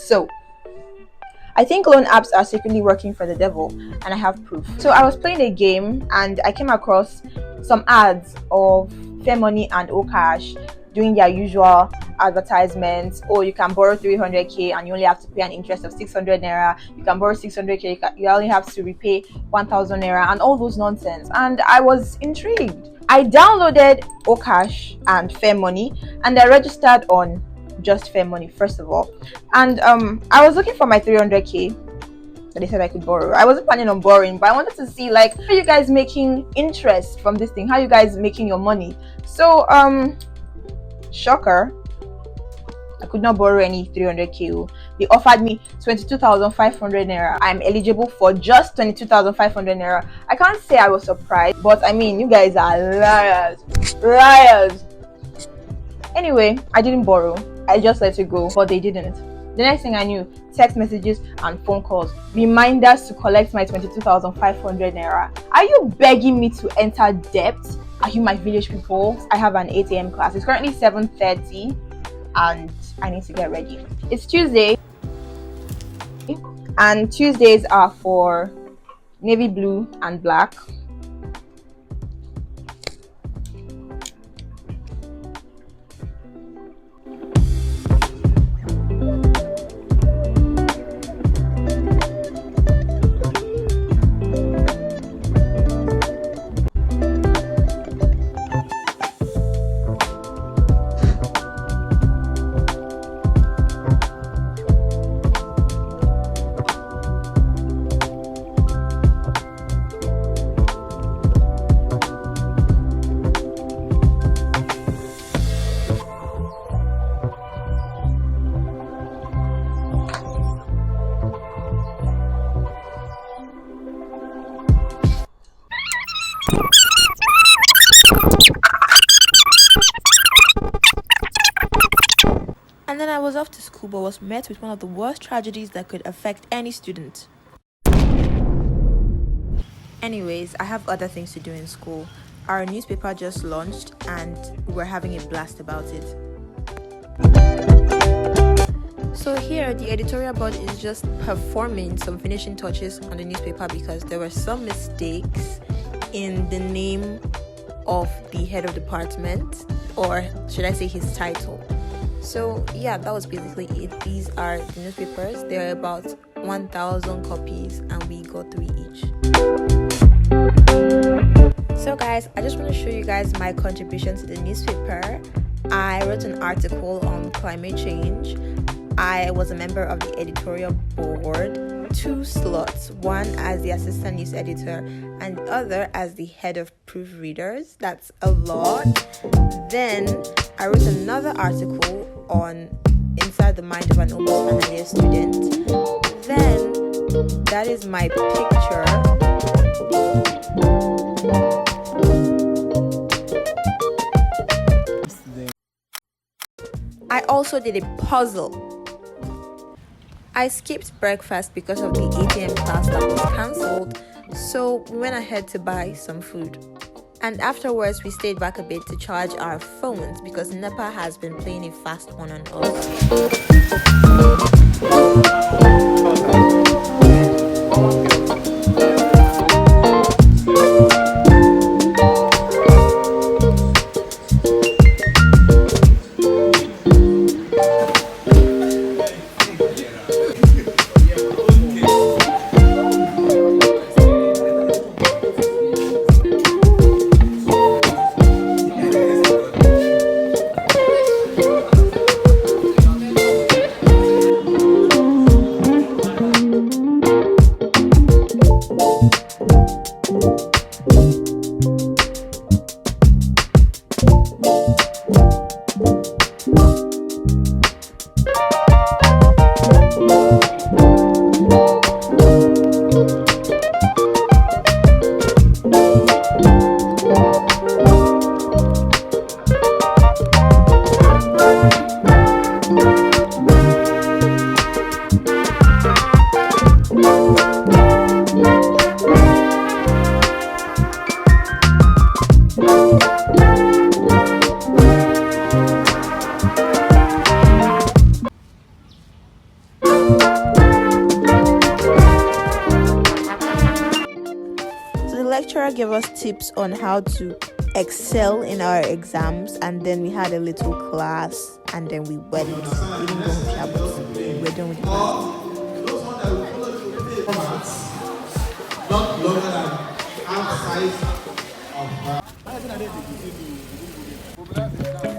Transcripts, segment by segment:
So I think loan apps are secretly working for the devil, and I have proof. So I was playing a game and I came across some ads of Fair Money and Okash doing their usual advertisements. Oh, you can borrow 300k and you only have to pay an interest of 600 naira. You can borrow 600k, you only have to repay 1000 naira, and all those nonsense. And I was intrigued. I downloaded Okash and Fair Money and I registered on just Fair Money first of all. And I was looking for my 300k that they said I could borrow. I wasn't planning on borrowing, but I wanted to see like how you guys making interest from this thing, how you guys making your money. So shocker, I could not borrow any 300k. They offered me 22,500 naira. I'm eligible for just 22,500 naira. I can't say I was surprised, but I mean, you guys are liars. Anyway, I didn't borrow. I just let it go, but they didn't. The next thing I knew, text messages and phone calls, reminders to collect my 22,500 naira. Are you begging me to enter debt? Are you my village people? I have an 8 a.m. class. It's currently 7:30 and I need to get ready. It's Tuesday and Tuesdays are for navy blue and black. And then I was off to school, but was met with one of the worst tragedies that could affect any student. Anyways, I have other things to do in school. Our newspaper just launched and we're having a blast about it. So here, the editorial board is just performing some finishing touches on the newspaper because there were some mistakes in the name of the head of department, or should I say his title. So yeah, that was basically it. These are the newspapers. There are about 1,000 copies and we got 3 each. So guys, I just want to show you guys my contribution to the newspaper. I wrote an article on climate change. I was a member of the editorial board, 2 slots, one as the assistant news editor and the other as the head of proofreaders. That's a lot. Then I wrote another article on inside the mind of an almost final year student. Then that is my picture. I also did a puzzle. I skipped breakfast because of the 8 a.m. class that was cancelled, so we went ahead to buy some food. And afterwards, we stayed back a bit to charge our phones because NEPA has been playing a fast one on us. lecturer gave us tips on how to excel in our exams, and then we had a little class, and then we went. We didn't go home, sha, but we're done with the class. Not longer than half size of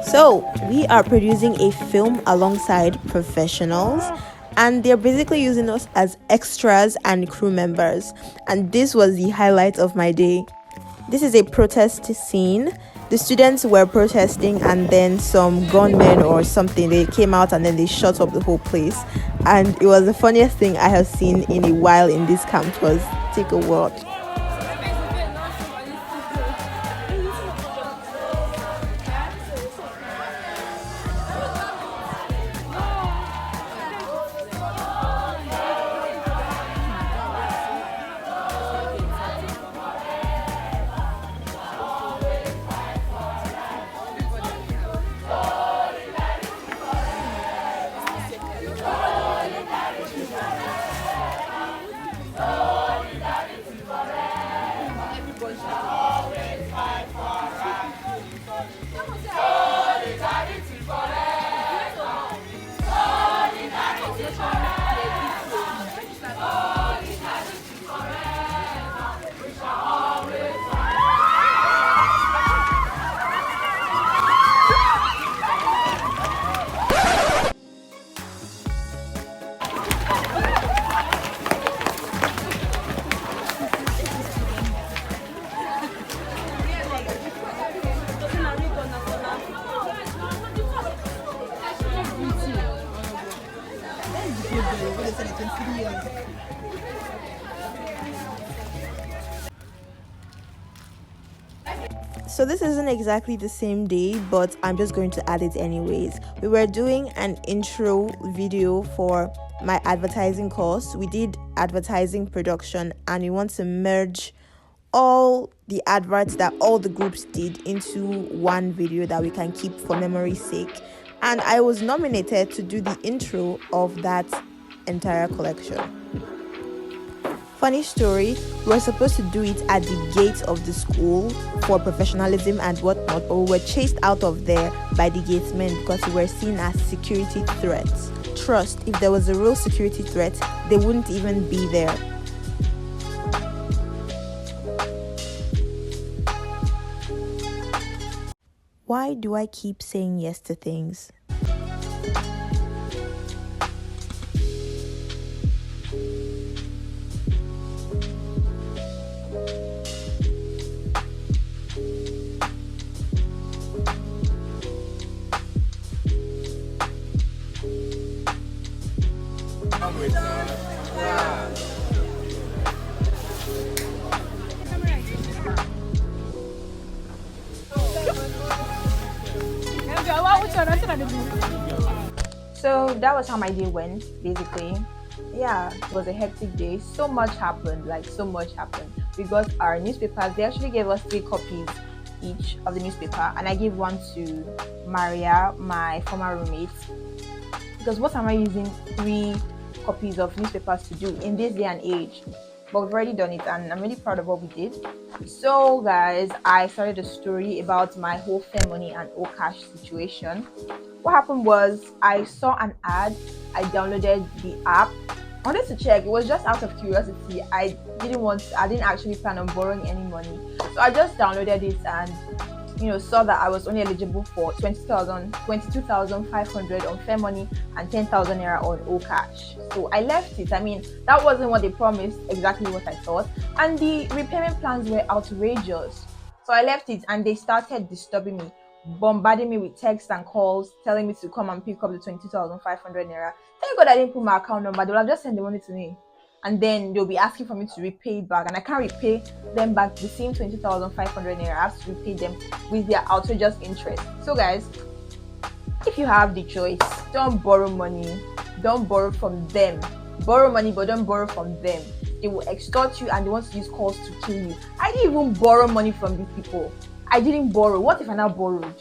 So, we are producing a film alongside professionals, and they're basically using us as extras and crew members. And this was the highlight of my day. This is a protest scene. The students were protesting, and then some gunmen or something, they came out and then they shut up the whole place. And it was the funniest thing I have seen in a while in this campus. Take a word. So this isn't exactly the same day, but I'm just going to add it anyways. We were doing an intro video for my advertising course. We did advertising production, and we want to merge all the adverts that all the groups did into one video that we can keep for memory's sake. And I was nominated to do the intro of that entire collection. Funny story, we were supposed to do it at the gate of the school for professionalism and whatnot, but we were chased out of there by the gatesmen because we were seen as security threats. Trust, if there was a real security threat, they wouldn't even be there. Why do I keep saying yes to things? So that was how my day went, basically. Yeah, it was a hectic day. So much happened, like so much happened. We got our newspapers. They actually gave us 3 copies each of the newspaper, and I gave one to Maria, my former roommate. Because what am I using 3 copies of newspapers to do in this day and age? But we've already done it, and I'm really proud of what we did. So guys, I started a story about my whole fair money and all cash situation. What happened was I saw an ad. I downloaded the app. I wanted to check. It was just out of curiosity. I didn't actually plan on borrowing any money, so I just downloaded it and saw that I was only eligible for 22,500 on fair money and 10,000 naira on all cash. So I left it. I mean, that wasn't what they promised, exactly what I thought, and the repayment plans were outrageous. So I left it, and they started disturbing me, bombarding me with texts and calls, telling me to come and pick up the 22,500 naira. Thank God I didn't put my account number. They would have just sent the money to me, and then they'll be asking for me to repay it back, and I can't repay them back the same 20,500 naira. I have to repay them with their outrageous interest. So guys, if you have the choice, don't borrow money. Don't borrow from them. Borrow money, but don't borrow from them. They will extort you, and they want to use calls to kill you. I didn't even borrow money from these people. I didn't borrow. What if I now borrowed?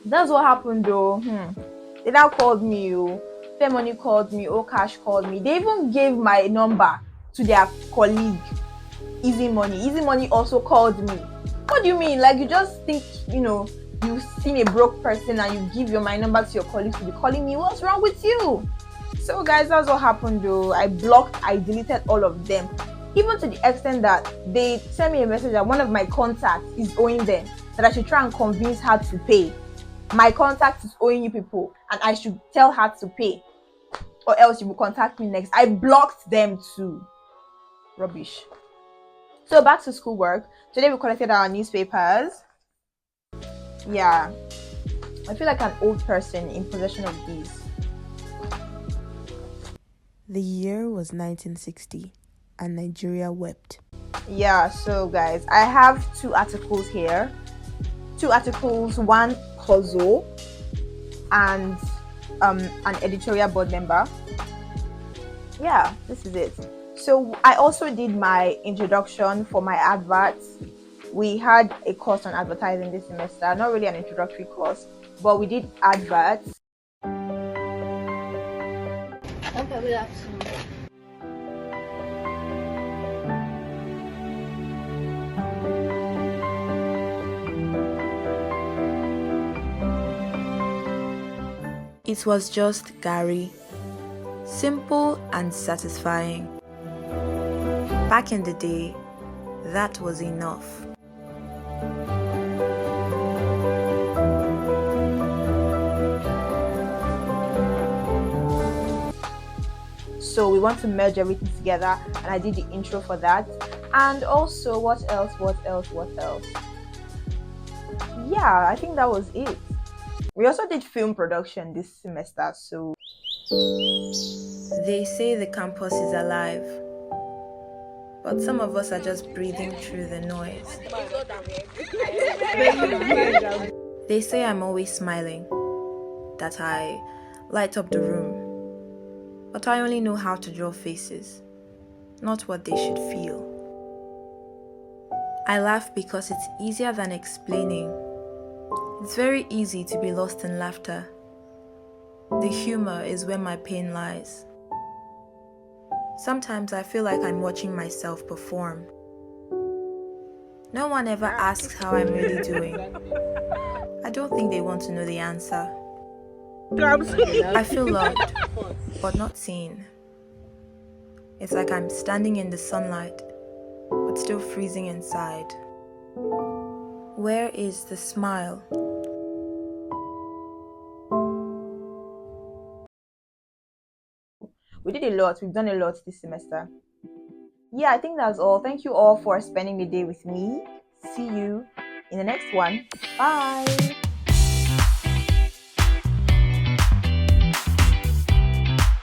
That's what happened though. They now called me. Fair money called me. All cash called me. They even gave my number. to their colleague, Easy Money. Easy Money also called me. What do you mean? Like, you just think, you've seen a broke person and you give my number to your colleagues to be calling me? What's wrong with you? So guys, that's what happened though. I deleted all of them. Even to the extent that they sent me a message that one of my contacts is owing them, that I should try and convince her to pay. My contact is owing you people, and I should tell her to pay, or else you will contact me next. I blocked them too. Rubbish. So back to schoolwork. Today we collected our newspapers. Yeah, I feel like an old person in possession of these. The year was 1960 and Nigeria wept. Yeah, so guys, I have 2 articles here. 2 articles, 1 puzzle and an editorial board member. Yeah, this is it. So I also did my introduction for my adverts. We had a course on advertising this semester, not really an introductory course, but we did adverts. Okay, good afternoon. It was just Gary. Simple and satisfying. Back in the day, that was enough. So we want to merge everything together, and I did the intro for that. And also, what else? Yeah, I think that was it. We also did film production this semester, so They say the campus is alive, but some of us are just breathing through the noise. They say I'm always smiling, that I light up the room, but I only know how to draw faces, not what they should feel. I laugh because it's easier than explaining. It's very easy to be lost in laughter. The humor is where my pain lies. Sometimes I feel like I'm watching myself perform. No one ever asks how I'm really doing. I don't think they want to know the answer. I feel loved, but not seen. It's like I'm standing in the sunlight, but still freezing inside. Where is the smile? we did a lot. We've done a lot this semester. Yeah, I think that's all. Thank you all for spending the day with me. See you in the next one. Bye.